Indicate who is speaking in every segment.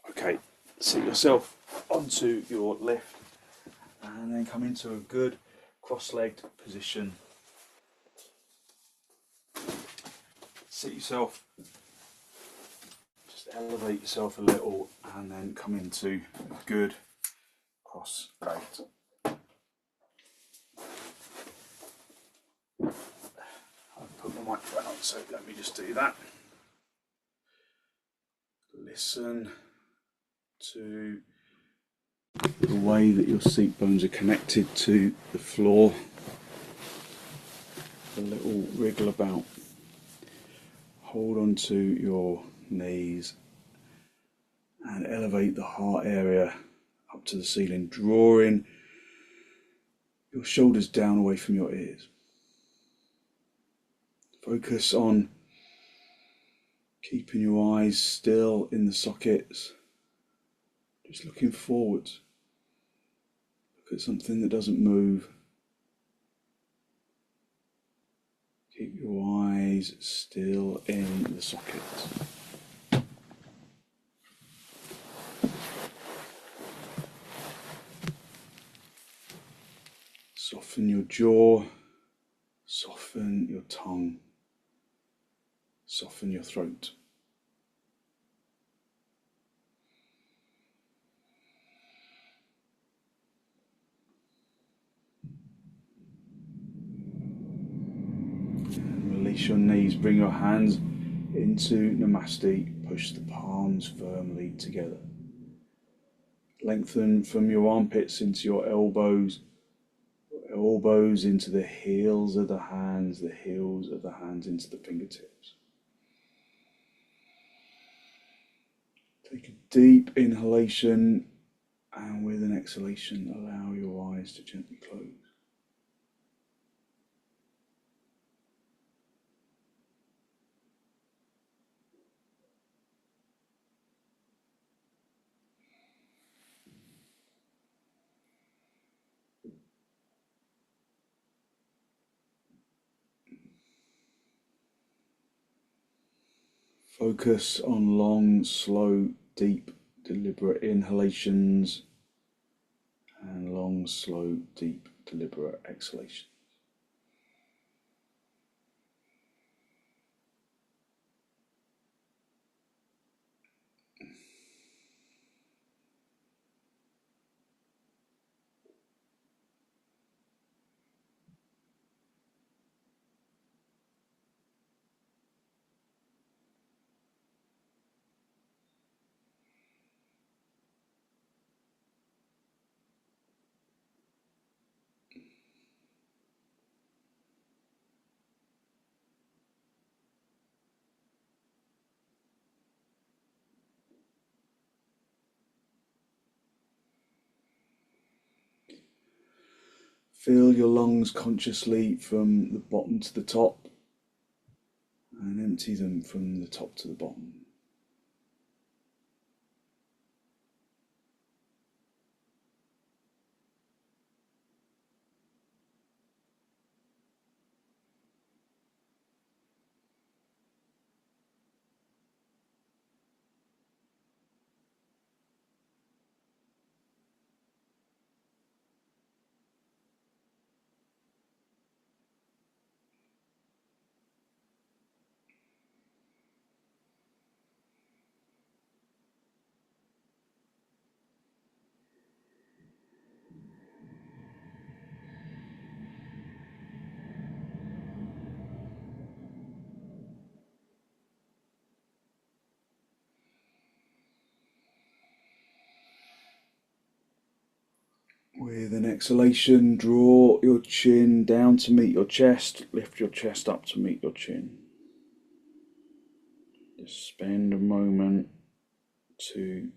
Speaker 1: Okay, sit yourself onto your left and then come into a good cross-legged position. Sit yourself, just elevate yourself a little and then come into a good cross-legged. I've put my microphone on, so let me just do that. Listen to the way that your seat bones are connected to the floor. A little wriggle about. Hold on to your knees and elevate the heart area up to the ceiling, drawing your shoulders down away from your ears. Focus on keeping your eyes still in the sockets, just looking forward. Look at something that doesn't move. Keep your eyes still in the sockets. Soften your jaw, soften your tongue, soften your throat. Release your knees, bring your hands into Namaste, push the palms firmly together. Lengthen from your armpits into your elbows into the heels of the hands into the fingertips. Take a deep inhalation and with an exhalation allow your eyes to gently close. Focus on long, slow, deep, deliberate inhalations and long, slow, deep, deliberate exhalations. Fill your lungs consciously from the bottom to the top and empty them from the top to the bottom. With an exhalation, draw your chin down to meet your chest, lift your chest up to meet your chin. Just spend a moment to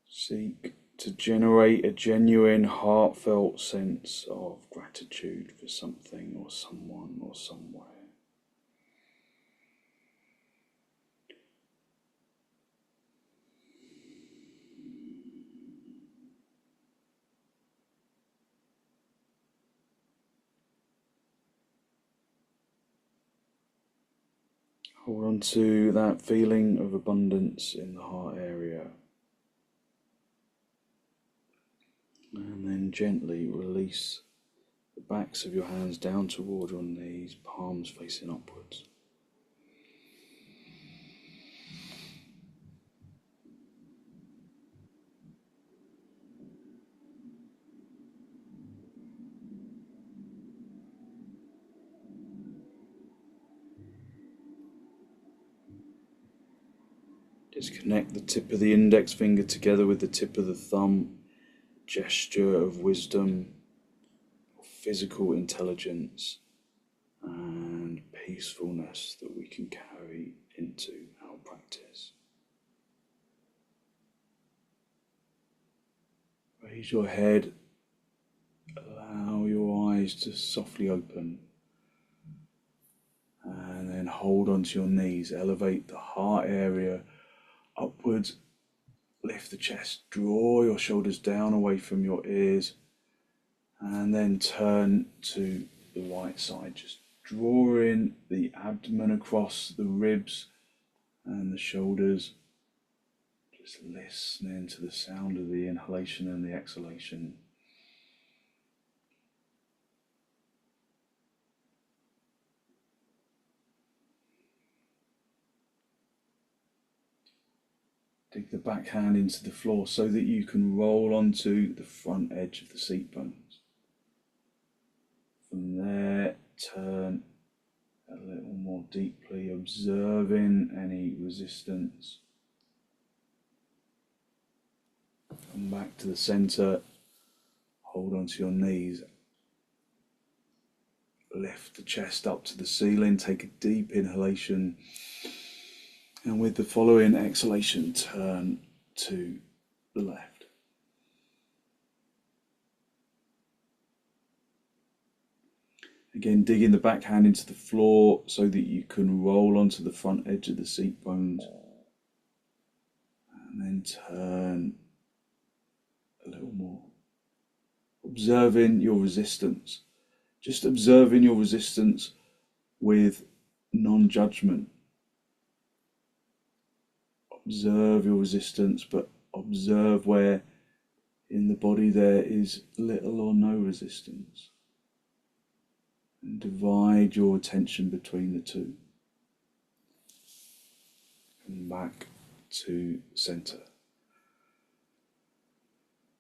Speaker 1: seek to generate a genuine, heartfelt sense of gratitude for something or someone or somewhere. Hold on to that feeling of abundance in the heart area. And then gently release the backs of your hands down toward your knees, palms facing upwards. Just connect the tip of the index finger together with the tip of the thumb, gesture of wisdom, physical intelligence and peacefulness that we can carry into our practice. Raise your head, allow your eyes to softly open, and then hold onto your knees. Elevate the heart area upwards, lift the chest, draw your shoulders down away from your ears, and then turn to the right side. Just drawing the abdomen across the ribs and the shoulders. Just listening to the sound of the inhalation and the exhalation. Dig the back hand into the floor so that you can roll onto the front edge of the seat bones. From there, turn a little more deeply, observing any resistance. Come back to the center, hold onto your knees. Lift the chest up to the ceiling, take a deep inhalation. And with the following exhalation, turn to the left. Again, digging the back hand into the floor so that you can roll onto the front edge of the seat bones. And then turn a little more. Observing your resistance. Just observing your resistance with non-judgment. Observe your resistance, but observe where in the body there is little or no resistance. And divide your attention between the two. Come back to center.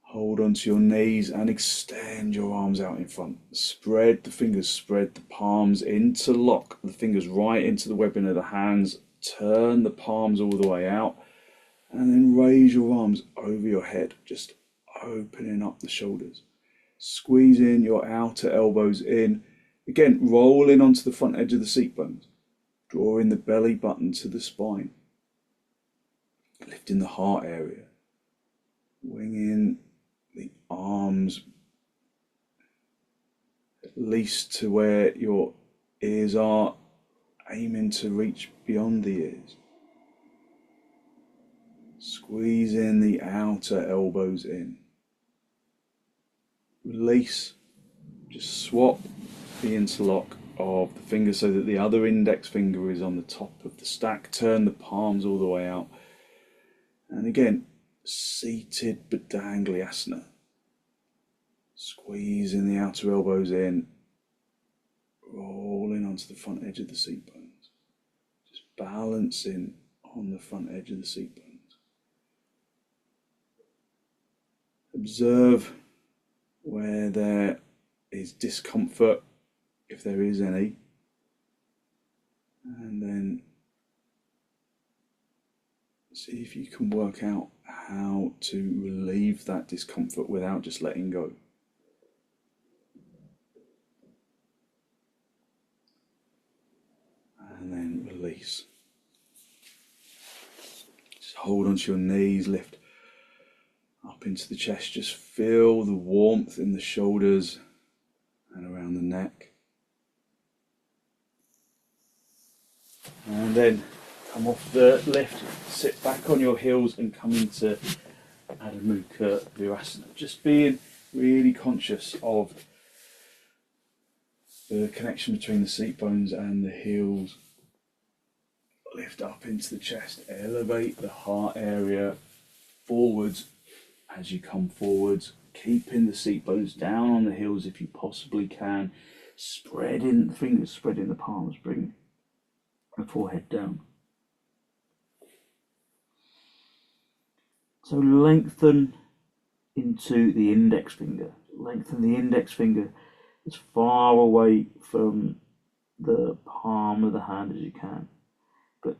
Speaker 1: Hold onto your knees and extend your arms out in front. Spread the fingers, spread the palms, interlock the fingers right into the webbing of the hands. Turn the palms all the way out and then raise your arms over your head, just opening up the shoulders. Squeezing your outer elbows in. Again, rolling onto the front edge of the seat bones. Drawing the belly button to the spine. Lifting the heart area. Winging the arms at least to where your ears are, aiming to reach beyond the ears. Squeezing the outer elbows in. Release. Just swap the interlock of the fingers so that the other index finger is on the top of the stack. Turn the palms all the way out. And again, seated baddha asana. Squeezing the outer elbows in. Rolling onto the front edge of the seat bones. Just balancing on the front edge of the seat bones. Observe where there is discomfort, if there is any, and then see if you can work out how to relieve that discomfort without just letting go. And then release. Just hold onto your knees, lift up into the chest. Just feel the warmth in the shoulders and around the neck. And then come off the lift, sit back on your heels and come into Adho Mukha Virasana. Just being really conscious of the connection between the seat bones and the heels. lift up into the chest, elevate the heart area forwards as you come forwards, keeping the seat bones down on the heels if you possibly can, spreading the fingers, spreading the palms, bring the forehead down. So lengthen into the index finger, lengthen the index finger as far away from the palm of the hand as you can, but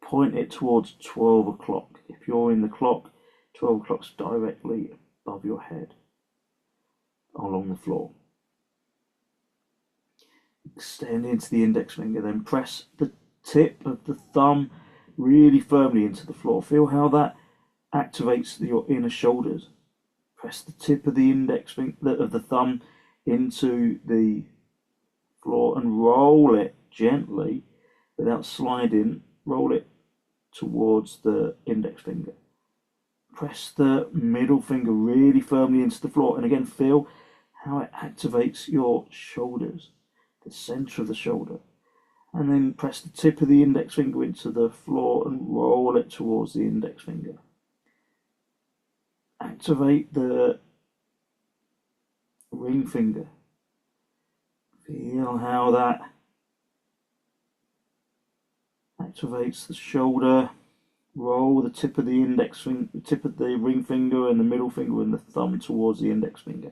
Speaker 1: point it towards 12 o'clock. If you're in the clock, 12 o'clock's directly above your head along the floor. Extend into the index finger, then press the tip of the thumb really firmly into the floor. Feel how that activates your inner shoulders. Press the tip of the index finger of the thumb into the floor and roll it gently without sliding. Roll it towards the index finger. Press the middle finger really firmly into the floor, and again feel how it activates your shoulders, the center of the shoulder. And then press the tip of the index finger into the floor and roll it towards the index finger. Activate the ring finger. Feel how that activates the shoulder. Roll the tip of the index finger, the tip of the ring finger and the middle finger and the thumb towards the index finger.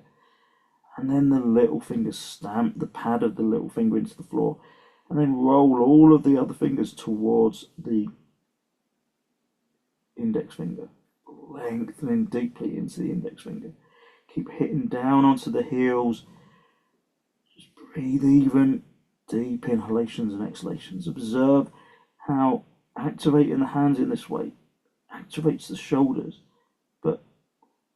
Speaker 1: And then the little finger, stamp the pad of the little finger into the floor. And then roll all of the other fingers towards the index finger. Lengthening deeply into the index finger. Keep hitting down onto the heels. Just breathe even deep inhalations and exhalations. Observe how activating the hands in this way activates the shoulders, but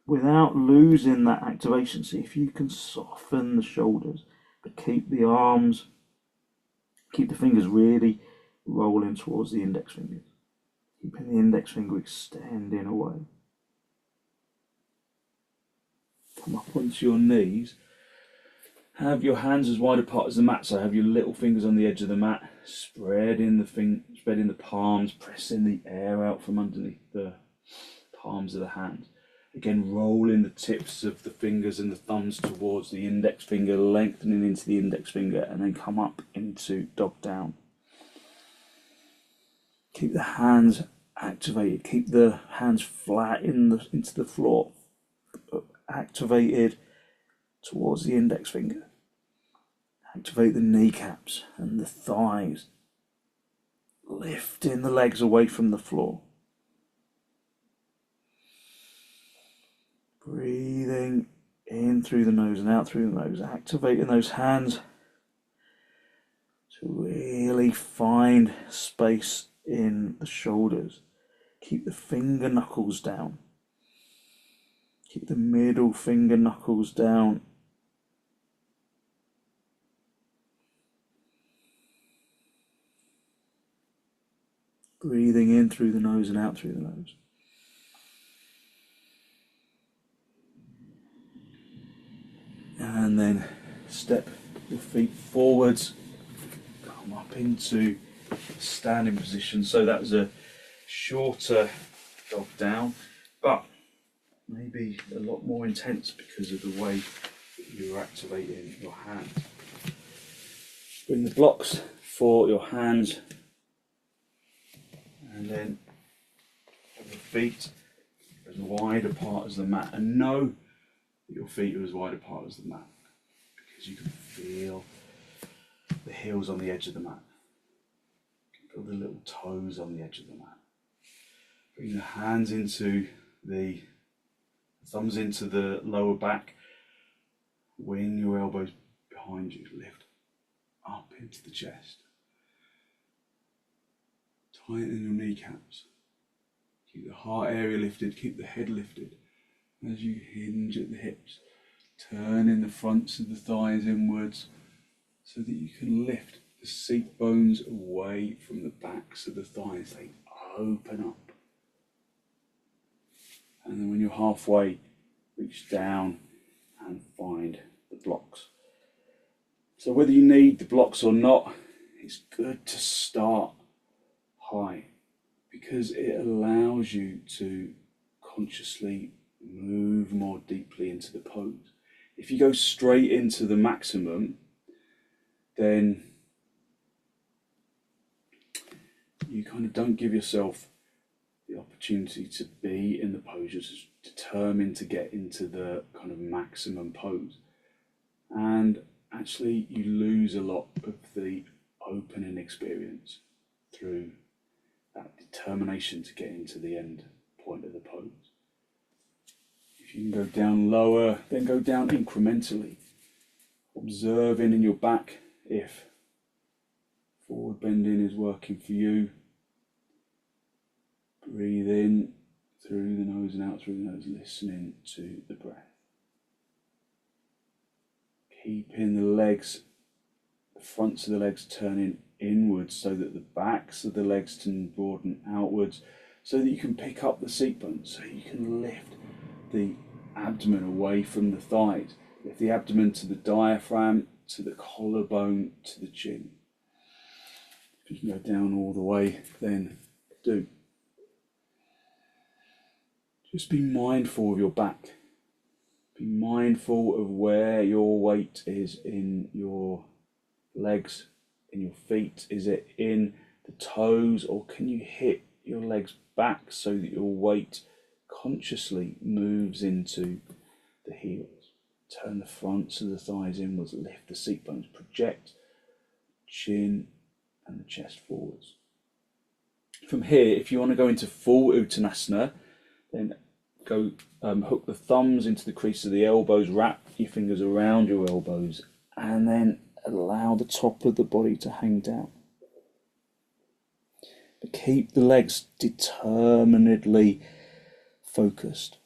Speaker 1: without losing that activation. See if you can soften the shoulders, but keep the arms, keep the fingers really rolling towards the index fingers. Keeping the index finger extending away. Come up onto your knees. Have your hands as wide apart as the mat, so have your little fingers on the edge of the mat, spreading the palms, pressing the air out from underneath the palms of the hands. Again, rolling the tips of the fingers and the thumbs towards the index finger, lengthening into the index finger, and then come up into dog down. Keep the hands activated, keep the hands flat into the floor, activated towards the index finger. Activate the kneecaps and the thighs, lifting the legs away from the floor. Breathing in through the nose and out through the nose, activating those hands to really find space in the shoulders. Keep the finger knuckles down. Keep the middle finger knuckles down. Breathing in through the nose and out through the nose. And then step your feet forwards, come up into standing position. So that was a shorter dog down, but maybe a lot more intense because of the way that you're activating your hands. Bring the blocks for your hands, and then have your feet as wide apart as the mat, and know that your feet are as wide apart as the mat, because you can feel the heels on the edge of the mat. You can feel the little toes on the edge of the mat. Bring the hands into the thumbs into the lower back. Wing your elbows behind you. Lift up into the chest. Tighten your kneecaps. Keep the heart area lifted. Keep the head lifted. As you hinge at the hips, turning the fronts of the thighs inwards so that you can lift the seat bones away from the backs of the thighs. They open up. And then when you're halfway, reach down and find the blocks. So whether you need the blocks or not, it's good to start high. because it allows you to consciously move more deeply into the pose. If you go straight into the maximum, then you kind of don't give yourself the opportunity to be in the pose. You're just determined to get into the kind of maximum pose. And actually you lose a lot of the opening experience through that determination to get into the end point of the pose. If you can go down lower, then go down incrementally, observing in your back if forward bending is working for you. Breathe in through the nose and out through the nose, listening to the breath. Keeping the legs, the fronts of the legs turning inwards so that the backs of the legs can broaden outwards, so that you can pick up the seat bones, so you can lift the abdomen away from the thighs. Lift the abdomen to the diaphragm, to the collarbone, to the chin. If you can go down all the way, then do. Just be mindful of your back. Be mindful of where your weight is in your legs, in your feet. Is it in the toes, or can you hit your legs back so that your weight consciously moves into the heels? Turn the fronts of the thighs inwards, lift the seat bones, project chin and the chest forwards. From here, if you want to go into full Uttanasana, then go hook the thumbs into the crease of the elbows, wrap your fingers around your elbows, and then allow the top of the body to hang down. But keep the legs determinedly focused.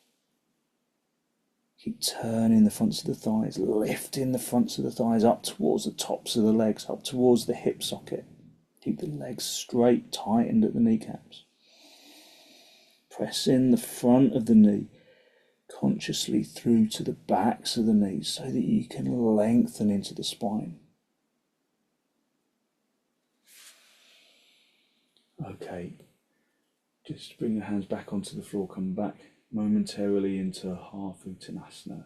Speaker 1: Keep turning the fronts of the thighs, lifting the fronts of the thighs up towards the tops of the legs, up towards the hip socket. Keep the legs straight, tightened at the kneecaps. Press in the front of the knee consciously through to the backs of the knees so that you can lengthen into the spine. Okay, just bring your hands back onto the floor, come back momentarily into half Uttanasana,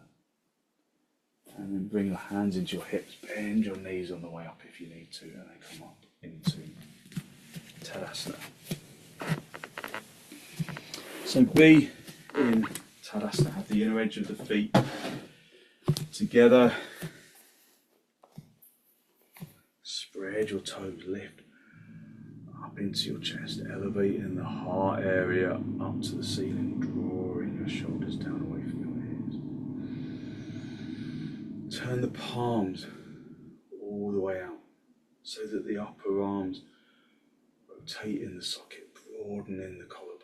Speaker 1: and then bring your hands into your hips, bend your knees on the way up if you need to, and then come up into Tadasana. So be in Tadasana, have the inner edge of the feet together, spread your toes, lift up into your chest, elevating the heart area up to the ceiling, drawing your shoulders down away from your ears. Turn the palms all the way out so that the upper arms rotate in the socket, broadening the collarbone.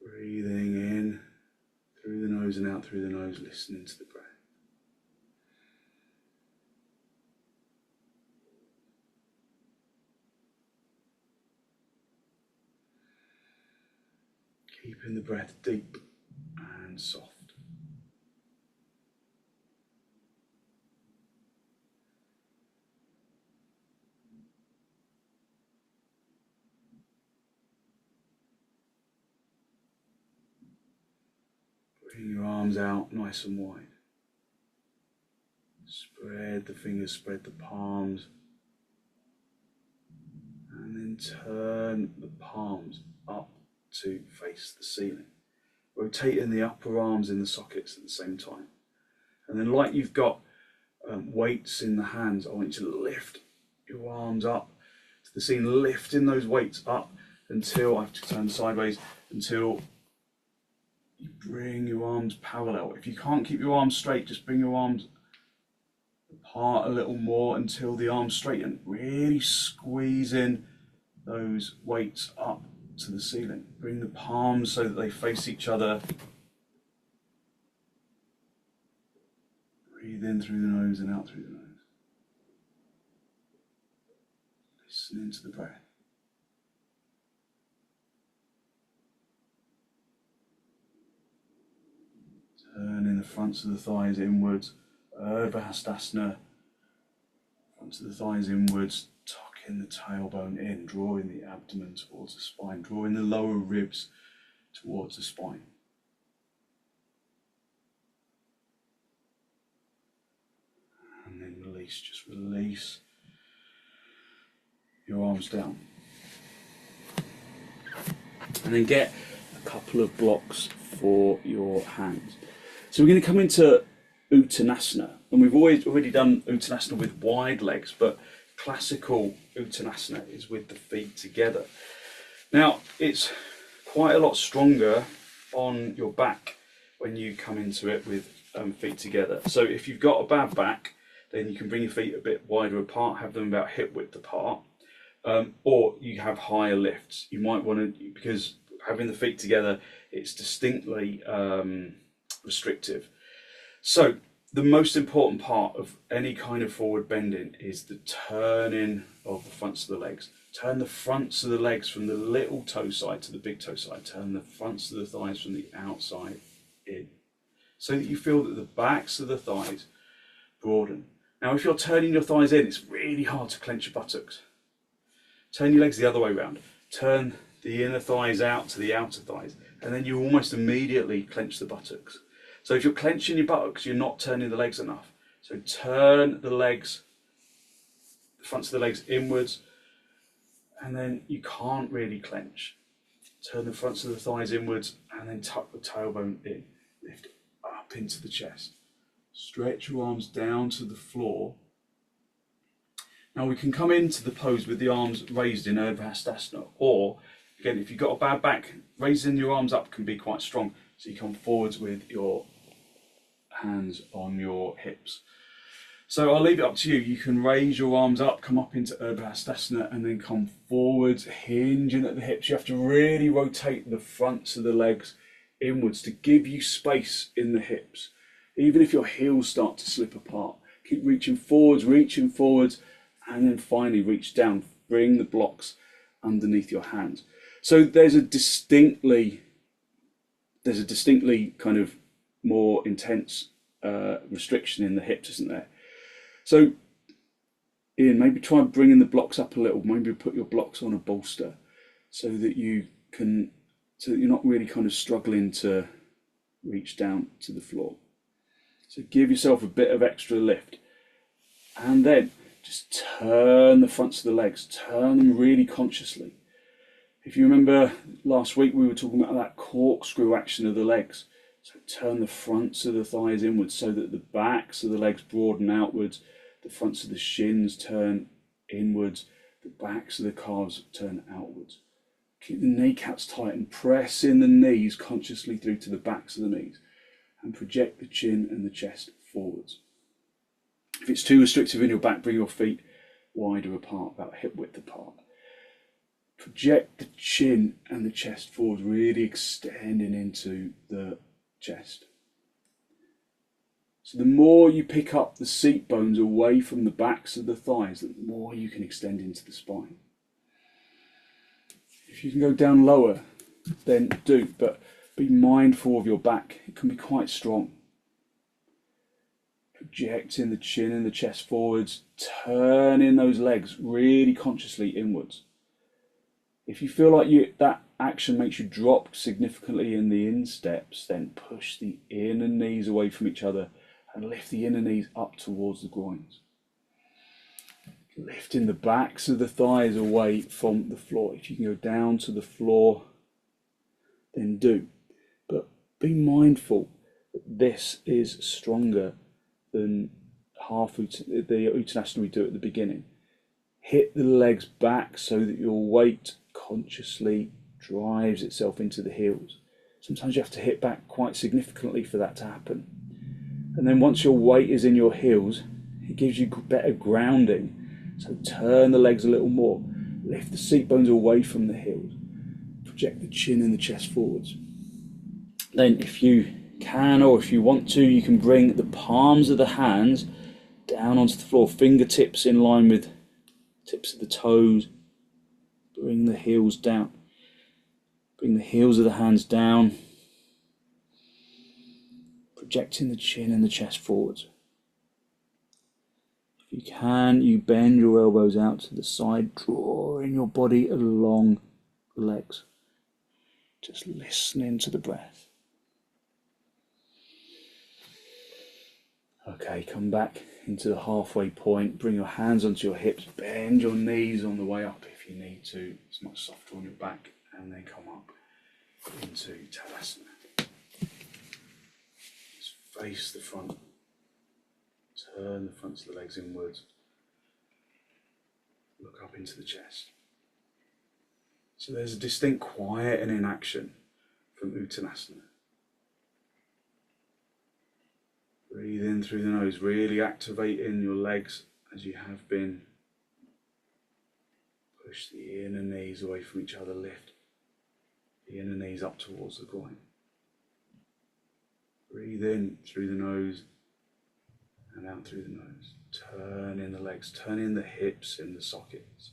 Speaker 1: Breathing in through the nose and out through the nose, listening to the breath. Keeping the breath deep and soft. Bring your arms out nice and wide. Spread the fingers, spread the palms. And then turn the palms up to face the ceiling. Rotating the upper arms in the sockets at the same time. And then like you've got weights in the hands, I want you to lift your arms up to the ceiling, lifting those weights up until, I have to turn sideways, until you bring your arms parallel. If you can't keep your arms straight, just bring your arms apart a little more until the arms straighten. Really squeeze in those weights up to the ceiling. Bring the palms so that they face each other. Breathe in through the nose and out through the nose. Listening to the breath. Turning the fronts of the thighs inwards. Virabhadrasana. Fronts of the thighs inwards. Tucking tucking the tailbone in, drawing the abdomen towards the spine, drawing the lower ribs towards the spine. And then release, just release your arms down. And then get a couple of blocks for your hands. So we're going to come into Uttanasana, and we've already done Uttanasana with wide legs, but classical Uttanasana is with the feet together. Now, it's quite a lot stronger on your back when you come into it with feet together. So if you've got a bad back, then you can bring your feet a bit wider apart, have them about hip width apart, or you have higher lifts. You might want to, because having the feet together, it's distinctly restrictive. So the most important part of any kind of forward bending is the turning of the fronts of the legs. Turn the fronts of the legs from the little toe side to the big toe side. Turn the fronts of the thighs from the outside in, so that you feel that the backs of the thighs broaden. Now, if you're turning your thighs in, it's really hard to clench your buttocks. Turn your legs the other way around. Turn the inner thighs out to the outer thighs, and then you almost immediately clench the buttocks. So if you're clenching your buttocks, you're not turning the legs enough. So turn the legs, the fronts of the legs inwards, and then you can't really clench. Turn the fronts of the thighs inwards, and then tuck the tailbone in. Lift up into the chest. Stretch your arms down to the floor. Now we can come into the pose with the arms raised in Virabhadrasana, or again, if you've got a bad back, raising your arms up can be quite strong. So you come forwards with your hands on your hips. So I'll leave it up to you. You can raise your arms up, come up into Virabhadrasana, and then come forwards, hinging at the hips. You have to really rotate the fronts of the legs inwards to give you space in the hips. Even if your heels start to slip apart, keep reaching forwards, and then finally reach down. Bring the blocks underneath your hands. So there's a distinctly kind of more intense restriction in the hips, isn't there? So Ian, maybe try bringing the blocks up a little. Maybe put your blocks on a bolster so that you're not really kind of struggling to reach down to the floor. So give yourself a bit of extra lift, and then just turn the fronts of the legs, turn them really consciously. If you remember last week, we were talking about that corkscrew action of the legs. So turn the fronts of the thighs inwards so that the backs of the legs broaden outwards, the fronts of the shins turn inwards, the backs of the calves turn outwards. Keep the kneecaps tight and press in the knees consciously through to the backs of the knees, and project the chin and the chest forwards. If it's too restrictive in your back, bring your feet wider apart, about hip width apart. Project the chin and the chest forward, really extending into the chest. So the more you pick up the seat bones away from the backs of the thighs, the more you can extend into the spine. If you can go down lower, then do, but be mindful of your back. It can be quite strong. Projecting the chin and the chest forwards, turning those legs really consciously inwards. If you feel like that action makes you drop significantly in the insteps, then push the inner knees away from each other and lift the inner knees up towards the groins. Lifting the backs of the thighs away from the floor. If you can go down to the floor, then do. But be mindful that this is stronger than the Uttanasana we do at the beginning. Hit the legs back so that your weight consciously drives itself into the heels. Sometimes you have to hit back quite significantly for that to happen. And then once your weight is in your heels, it gives you better grounding. So turn the legs a little more. Lift the seat bones away from the heels. Project the chin and the chest forwards. Then if you can, or if you want to, you can bring the palms of the hands down onto the floor, fingertips in line with tips of the toes. Bring the heels down. Bring the heels of the hands down. Projecting the chin and the chest forwards. If you can, you bend your elbows out to the side, drawing your body along the legs. Just listening to the breath. Okay, come back into the halfway point. Bring your hands onto your hips. Bend your knees on the way up if you need to. It's much softer on your back. And then come up into Tadasana. Just face the front. Turn the fronts of the legs inwards. Look up into the chest. So there's a distinct quiet and inaction from Uttanasana. Breathe in through the nose, really activating your legs as you have been. Push the inner knees away from each other, lift the inner knees up towards the groin. Breathe in through the nose and out through the nose. Turn in the legs, turn in the hips in the sockets.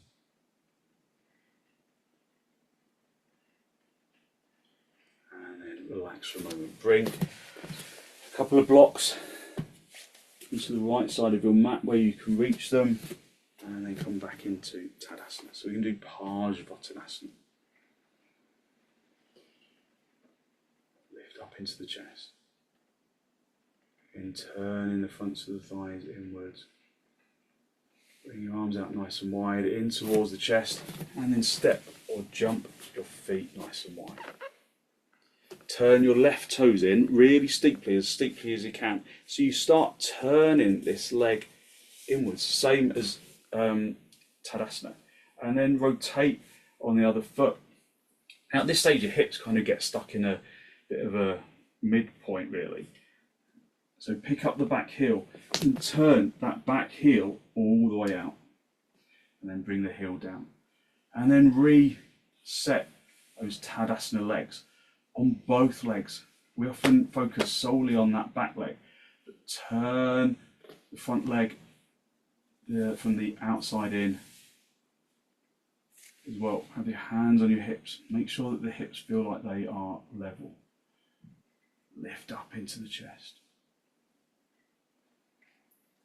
Speaker 1: And then relax for a moment. Bring a couple of blocks into the right side of your mat where you can reach them, and then come back into Tadasana. So we can do Virabhadrasana. Lift up into the chest. And turn in the fronts of the thighs inwards. Bring your arms out nice and wide in towards the chest, and then step or jump your feet nice and wide. Turn your left toes in really steeply as you can. So you start turning this leg inwards, same as Tadasana, and then rotate on the other foot. Now at this stage your hips kind of get stuck in a bit of a midpoint really. So pick up the back heel and turn that back heel all the way out, and then bring the heel down, and then reset those Tadasana legs on both legs. We often focus solely on that back leg, but turn the front leg from the outside in as well. Have your hands on your hips. Make sure that the hips feel like they are level. Lift up into the chest.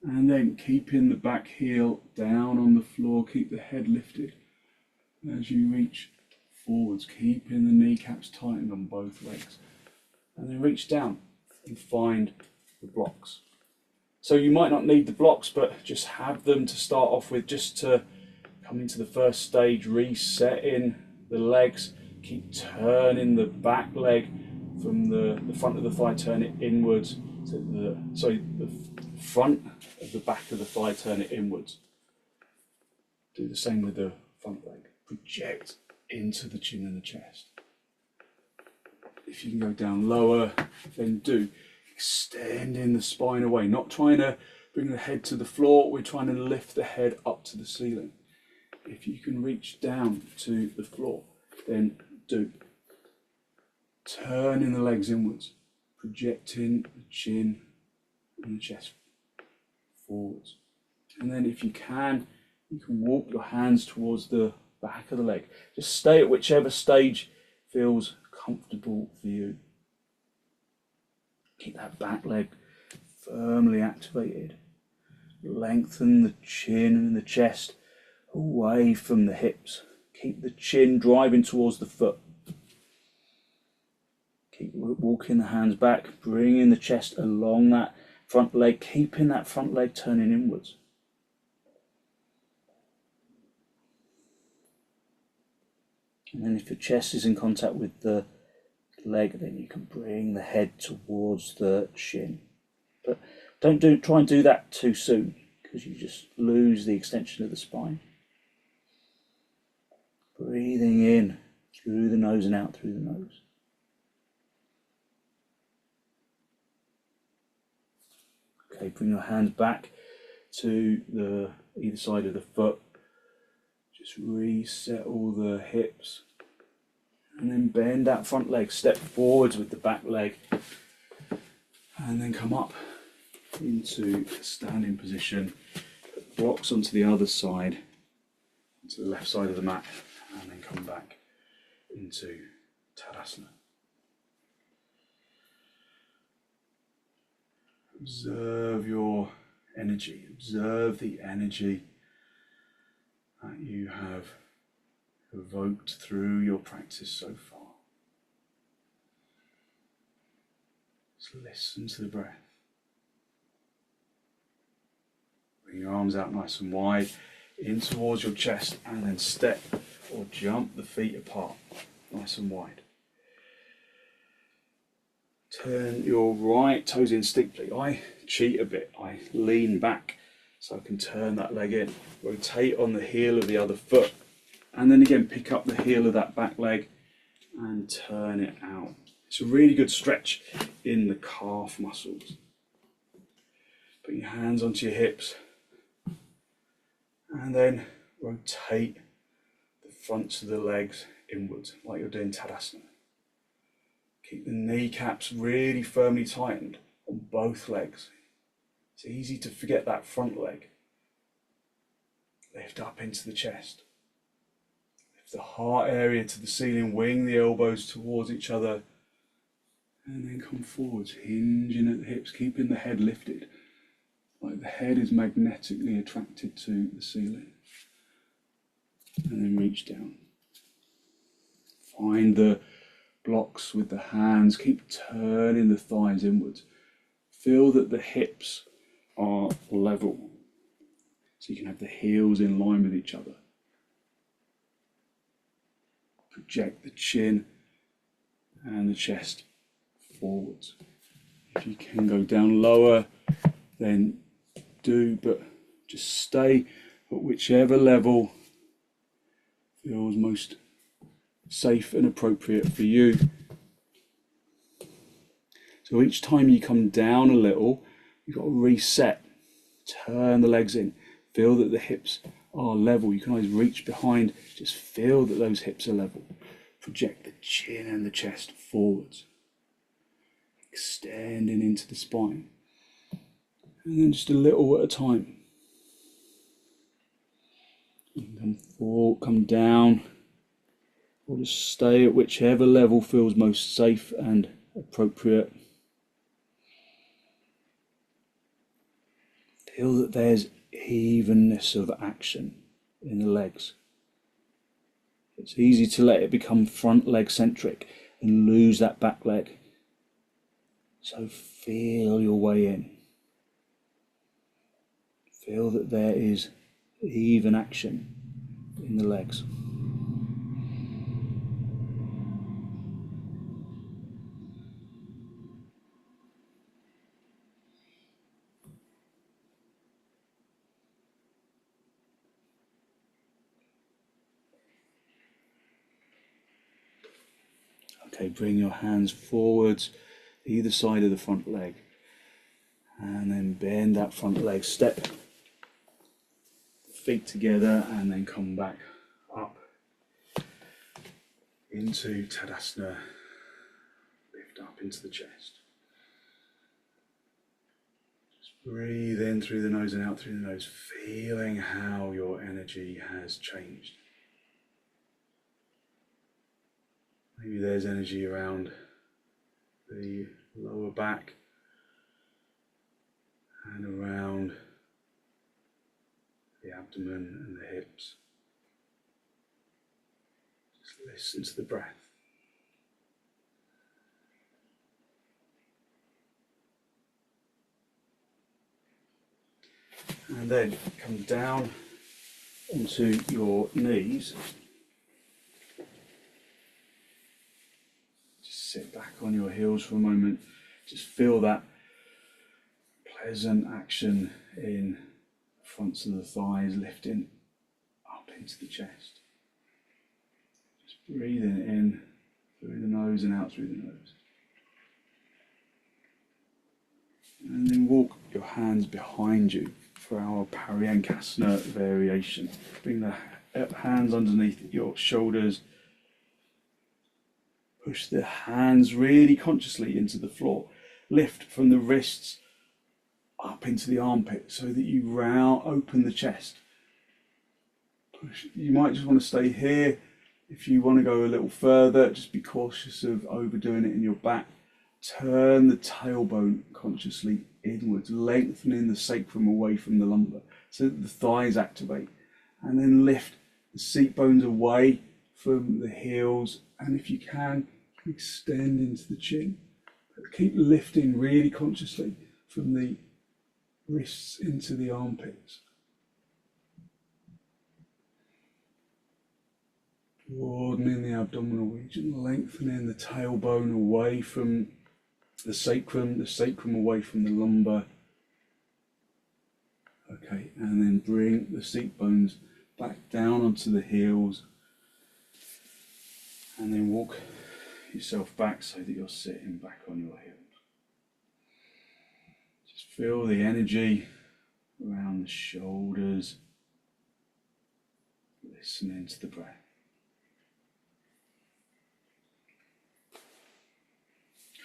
Speaker 1: And then keeping the back heel down on the floor, keep the head lifted as you reach forwards, keeping the kneecaps tightened on both legs. And then reach down and find the blocks. So you might not need the blocks, but just have them to start off with, just to come into the first stage, resetting the legs, keep turning the back leg from the front of the thigh, turn it inwards, to the front of the back of the thigh, turn it inwards. Do the same with the front leg. Project into the chin and the chest. If you can go down lower, then do. Extending the spine away, not trying to bring the head to the floor, we're trying to lift the head up to the ceiling. If you can reach down to the floor, then do. Turning the legs inwards, projecting the chin and the chest forwards. And then if you can walk your hands towards the back of the leg. Just stay at whichever stage feels comfortable for you. Keep that back leg firmly activated. Lengthen the chin and the chest away from the hips. Keep the chin driving towards the foot. Keep walking the hands back, bringing the chest along that front leg, keeping that front leg turning inwards. And then if your chest is in contact with the leg, then you can bring the head towards the shin. But don't try and do that too soon, because you just lose the extension of the spine. Breathing in through the nose and out through the nose. Okay, bring your hands back to either side of the foot. Just resettle the hips. And then bend that front leg, step forwards with the back leg. And then come up into a standing position. Put blocks onto the other side, onto the left side of the mat. And then come back into Tadasana. Observe your energy. Observe the energy that you have evoked through your practice so far. Just listen to the breath. Bring your arms out nice and wide in towards your chest, and then step or jump the feet apart nice and wide. Turn your right toes in steeply. I cheat a bit. I lean back so I can turn that leg in. Rotate on the heel of the other foot, and then again pick up the heel of that back leg and turn it out. It's a really good stretch in the calf muscles. Put your hands onto your hips, and then rotate the fronts of the legs inwards like you're doing Tadasana. Keep the kneecaps really firmly tightened on both legs. It's easy to forget that front leg. Lift up into the chest. Lift the heart area to the ceiling, wing the elbows towards each other, and then come forwards, hinging at the hips, keeping the head lifted, like the head is magnetically attracted to the ceiling. And then reach down. Find the blocks with the hands, keep turning the thighs inwards. Feel that the hips are level, so you can have the heels in line with each other. Project the chin and the chest forwards. If you can go down lower, then do, but just stay at whichever level feels most safe and appropriate for you. So each time you come down a little, you've got to reset, turn the legs in, feel that the hips are level. You can always reach behind, just feel that those hips are level. Project the chin and the chest forwards, extending into the spine, and then just a little at a time. Come forward, come down, or just stay at whichever level feels most safe and appropriate. Feel that there's evenness of action in the legs. It's easy to let it become front leg centric and lose that back leg. So feel your way in. Feel that there is even action in the legs. Okay, bring your hands forwards, either side of the front leg, and then bend that front leg, step feet together, and then come back up into Tadasana. Lift up into the chest. Just breathe in through the nose and out through the nose, feeling how your energy has changed. Maybe there's energy around the lower back and around the abdomen and the hips. Just listen to the breath. And then come down onto your knees. Sit back on your heels for a moment. Just feel that pleasant action in the fronts of the thighs, lifting up into the chest. Just breathing in through the nose and out through the nose. And then walk your hands behind you for our paryankasana variation. Bring the hands underneath your shoulders. Push the hands really consciously into the floor. Lift from the wrists up into the armpit so that you open the chest. Push. You might just want to stay here. If you want to go a little further, just be cautious of overdoing it in your back. turn the tailbone consciously inwards, lengthening the sacrum away from the lumbar so that the thighs activate, and then lift the seat bones away from the heels, and if you can, extend into the chin. But keep lifting really consciously from the wrists into the armpits. Broadening the abdominal region, lengthening the tailbone away from the sacrum away from the lumbar. Okay, and then bring the seat bones back down onto the heels, and then walk yourself back so that you're sitting back on your heels. Just feel the energy around the shoulders, listening to the breath.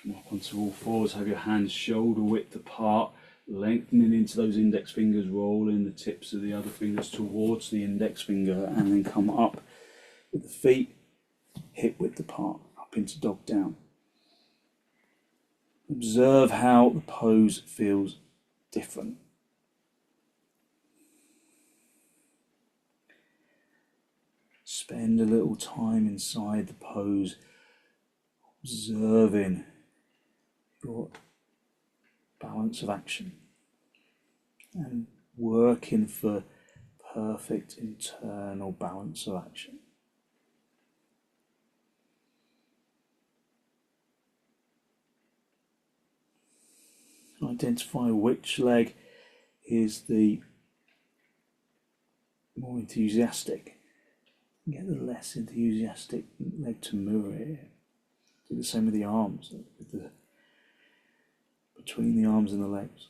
Speaker 1: Come up onto all fours, have your hands shoulder width apart, lengthening into those index fingers, rolling the tips of the other fingers towards the index finger, and then come up with the feet hip width apart, up into dog down. Observe how the pose feels different. Spend a little time inside the pose, observing your balance of action and working for perfect internal balance of action. Identify which leg is the more enthusiastic. Get the less enthusiastic leg to mirror it. Do the same with the arms, between the arms and the legs.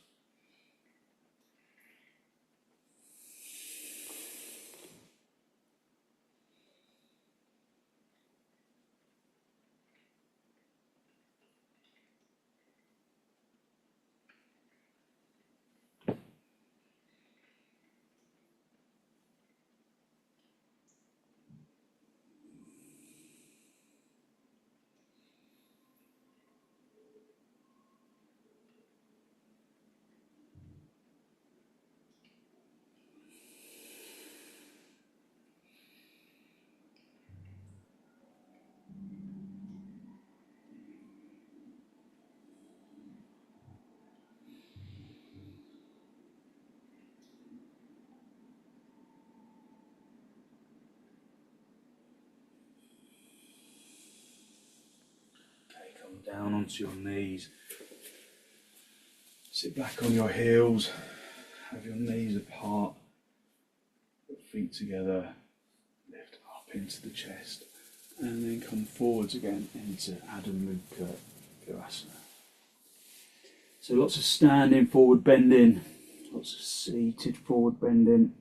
Speaker 1: Down onto your knees, sit back on your heels, have your knees apart, put feet together, lift up into the chest, and then come forwards again into Adho Mukha Virasana. So lots of standing forward bending, lots of seated forward bending.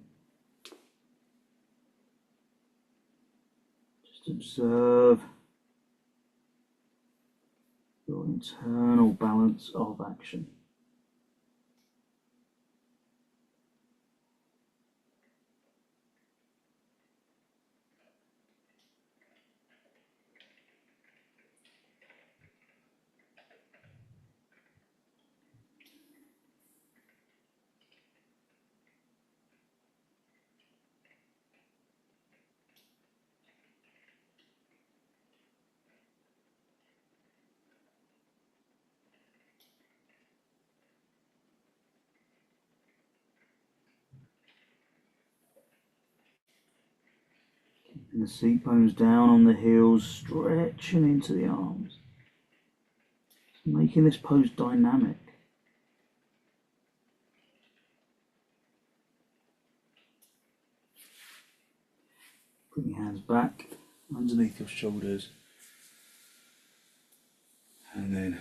Speaker 1: Just observe your internal balance of action. And the seat bones down on the heels, stretching into the arms. Making this pose dynamic. Bring your hands back underneath your shoulders, and then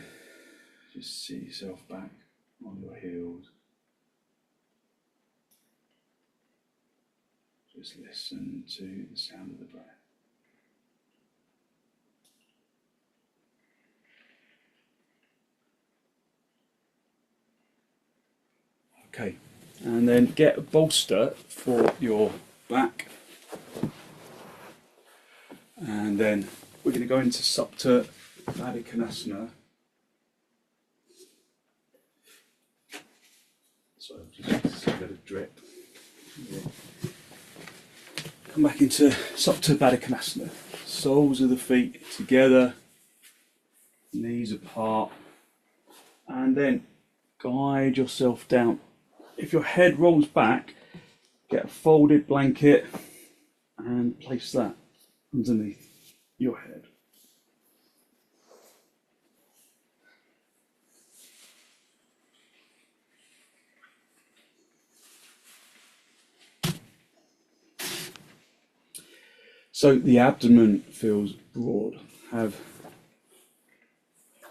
Speaker 1: just sit yourself back on your heels. Just listen to the sound of the breath. Okay, and then get a bolster for your back. And then we're going to go into supta baddha konasana. So just a bit of drip. Yeah. Come back into supta baddha konasana. Soles of the feet together, knees apart, and then guide yourself down. If your head rolls back, get a folded blanket and place that underneath your head. So the abdomen feels broad. Have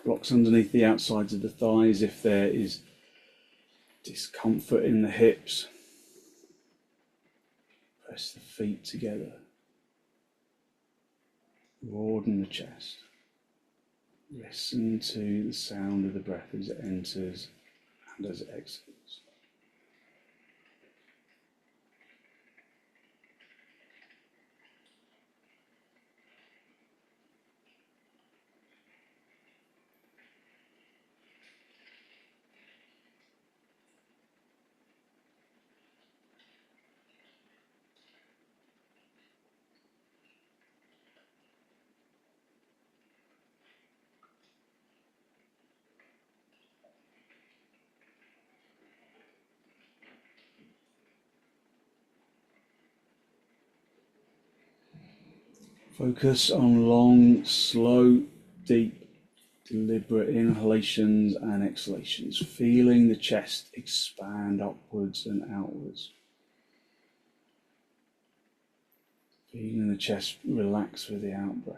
Speaker 1: blocks underneath the outsides of the thighs if there is discomfort in the hips. Press the feet together. Broaden the chest. Listen to the sound of the breath as it enters and as it exits. Focus on long, slow, deep, deliberate inhalations and exhalations, feeling the chest expand upwards and outwards. Feeling the chest relax with the out breath.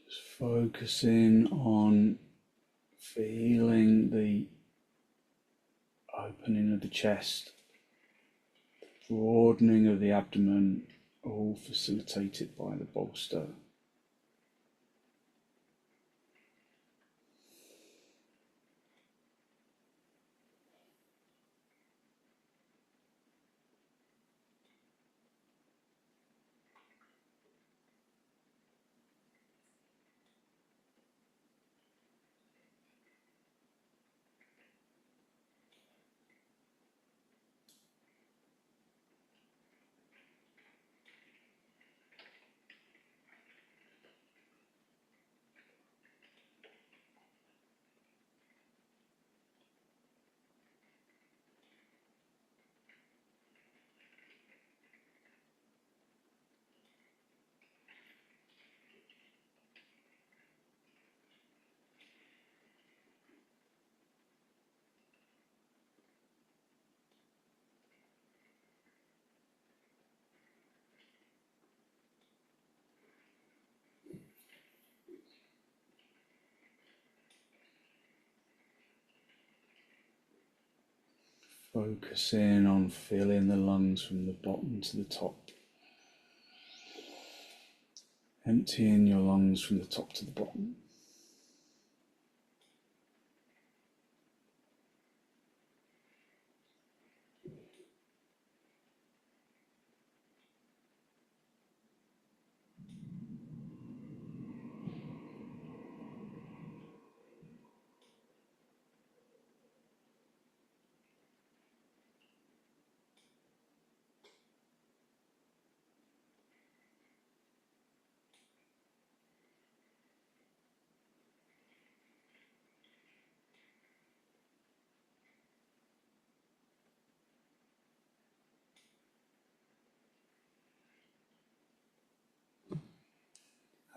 Speaker 1: Just focusing on feeling the opening of the chest, broadening of the abdomen, all facilitated by the bolster. Focusing on filling the lungs from the bottom to the top. Emptying your lungs from the top to the bottom.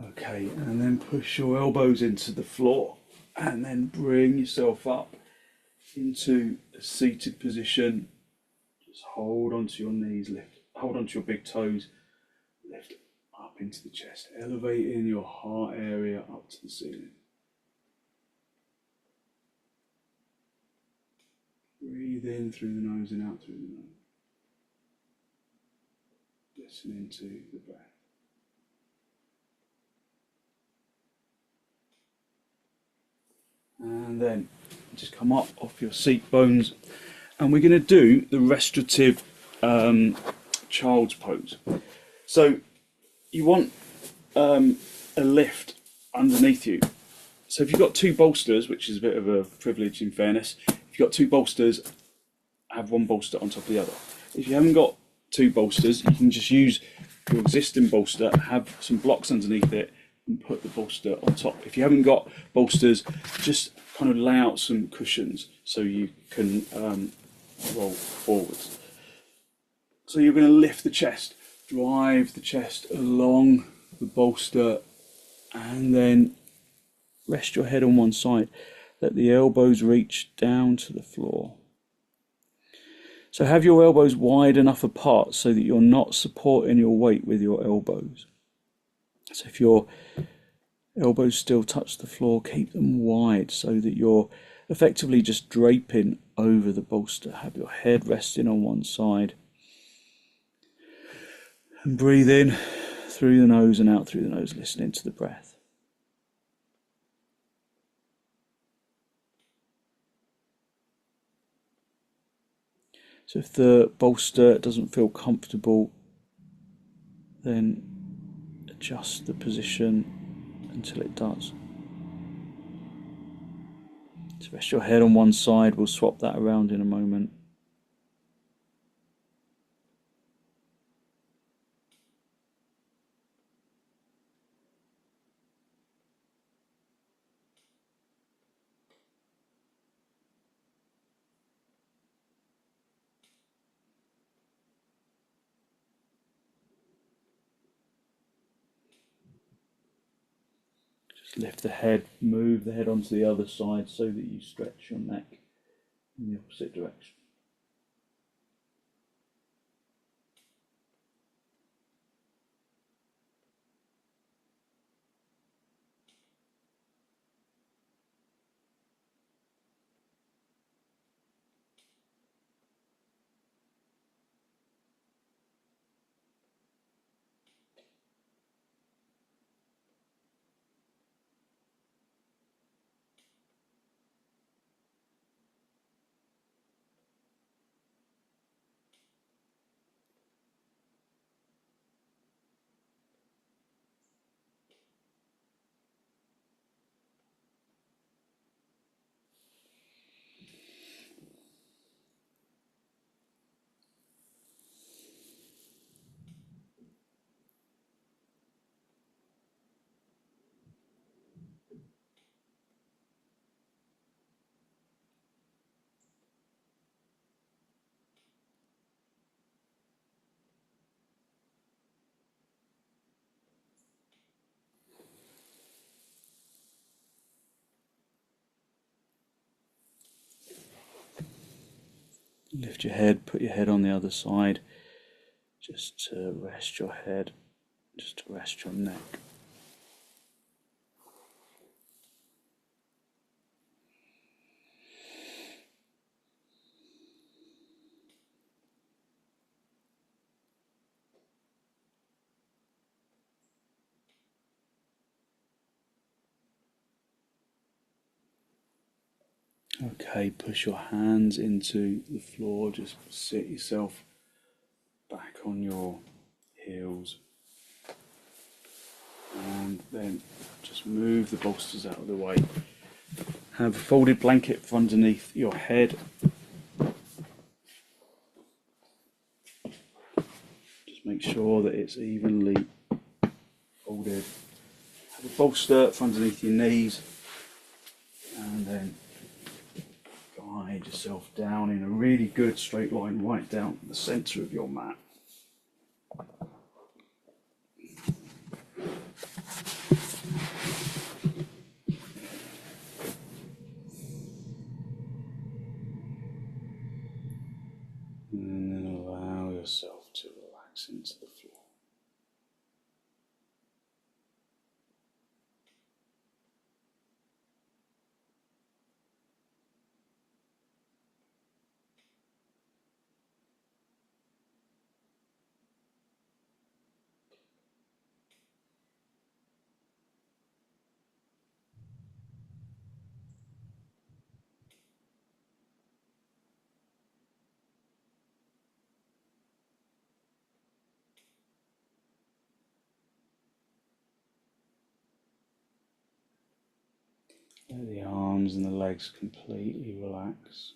Speaker 1: Okay, and then push your elbows into the floor and then bring yourself up into a seated position Just hold onto your knees, hold onto your big toes, lift up into the chest, elevating your heart area up to the ceiling. Breathe in through the nose and out through the nose. Listening to the breath. And then just come up off your seat bones, and we're going to do the restorative child's pose. So you want a lift underneath you. So if you've got two bolsters, which is a bit of a privilege in fairness, if you've got two bolsters, have one bolster on top of the other. If you haven't got two bolsters, you can just use your existing bolster, have some blocks underneath it, and put the bolster on top. If you haven't got bolsters, just kind of lay out some cushions so you can roll forwards. So you're going to lift the chest, drive the chest along the bolster, and then rest your head on one side. Let the elbows reach down to the floor. So have your elbows wide enough apart so that you're not supporting your weight with your elbows. So if your elbows still touch the floor, keep them wide so that you're effectively just draping over the bolster. Have your head resting on one side. And breathe in through the nose and out through the nose, listening to the breath. So if the bolster doesn't feel comfortable, then adjust the position until it does. So rest your head on one side, we'll swap that around in a moment. Lift the head, move the head onto the other side so that you stretch your neck in the opposite direction. Lift your head, put your head on the other side, just to rest your head, just to rest your neck. Okay, push your hands into the floor, just sit yourself back on your heels, and then just move the bolsters out of the way. Have a folded blanket for underneath your head. Just make sure that it's evenly folded. Have a bolster for underneath your knees, and then guide yourself down in a really good straight line right down the centre of your mat. And then Let the arms and the legs completely relax.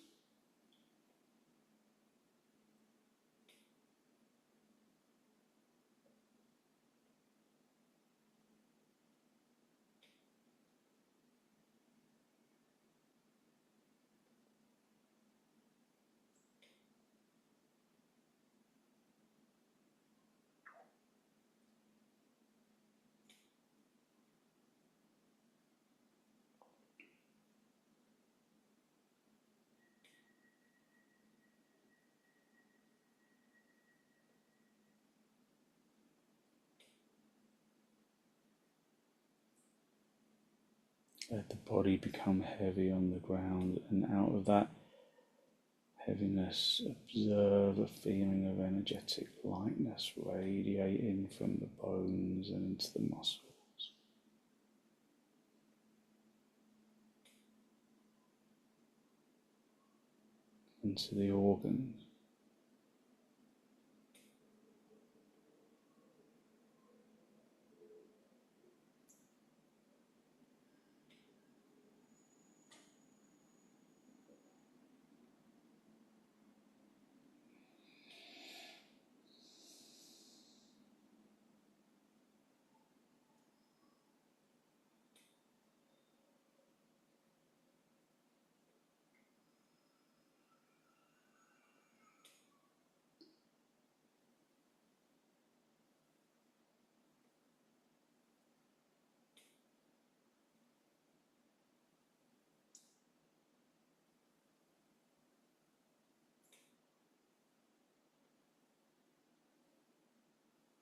Speaker 1: Let the body become heavy on the ground, and out of that heaviness, observe a feeling of energetic lightness radiating from the bones and into the muscles, into the organs.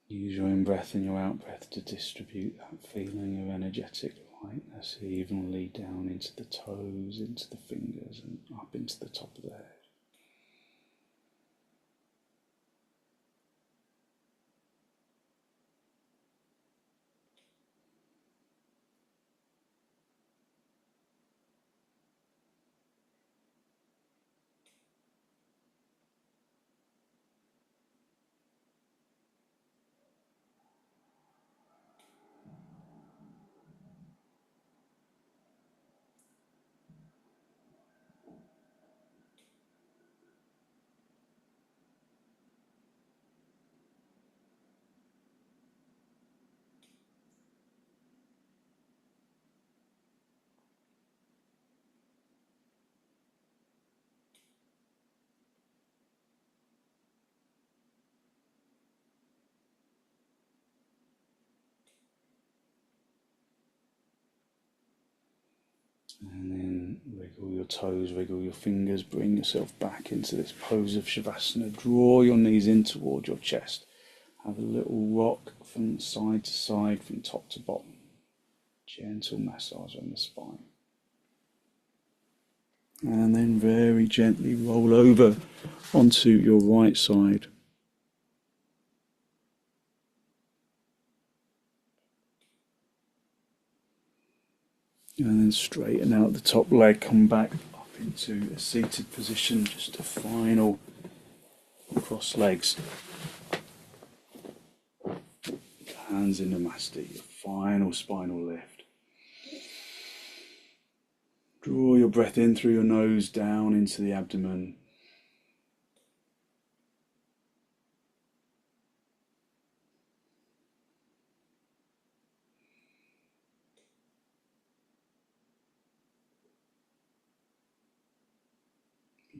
Speaker 1: Use your in-breath and your out-breath to distribute that feeling of energetic lightness evenly down into the toes, into the fingers, and up into the top of the head. And then wiggle your toes, wiggle your fingers, bring yourself back into this pose of Shavasana. Draw your knees in toward your chest. Have a little rock from side to side, from top to bottom. Gentle massage on the spine. And then very gently roll over onto your right side. And then straighten out the top leg, come back up into a seated position, just a final cross legs. Hands in Namaste, a final spinal lift. Draw your breath in through your nose, down into the abdomen.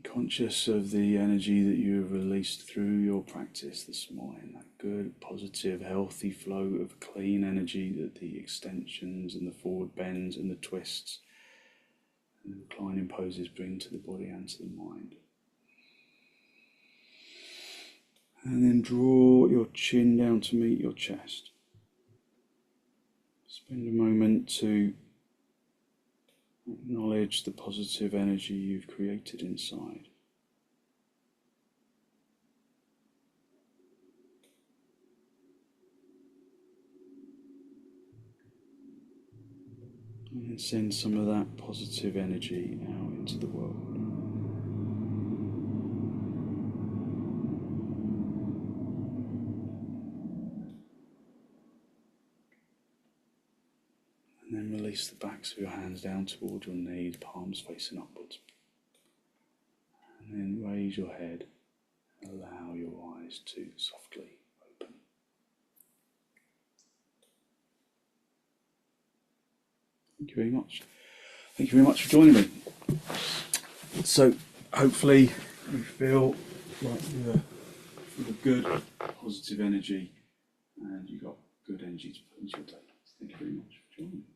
Speaker 1: Conscious of the energy that you have released through your practice this morning, that good, positive, healthy flow of clean energy that the extensions and the forward bends and the twists and the reclining poses bring to the body and to the mind. And then draw your chin down to meet your chest. Spend a moment to acknowledge the positive energy you've created inside. And then send some of that positive energy out into the world. And And then release the backs of your hands down toward your knees, palms facing upwards. And then raise your head and allow your eyes to softly open. Thank you very much. Thank you very much for joining me. So hopefully you feel like you're full of good, positive energy, and you've got good energy to put into your day.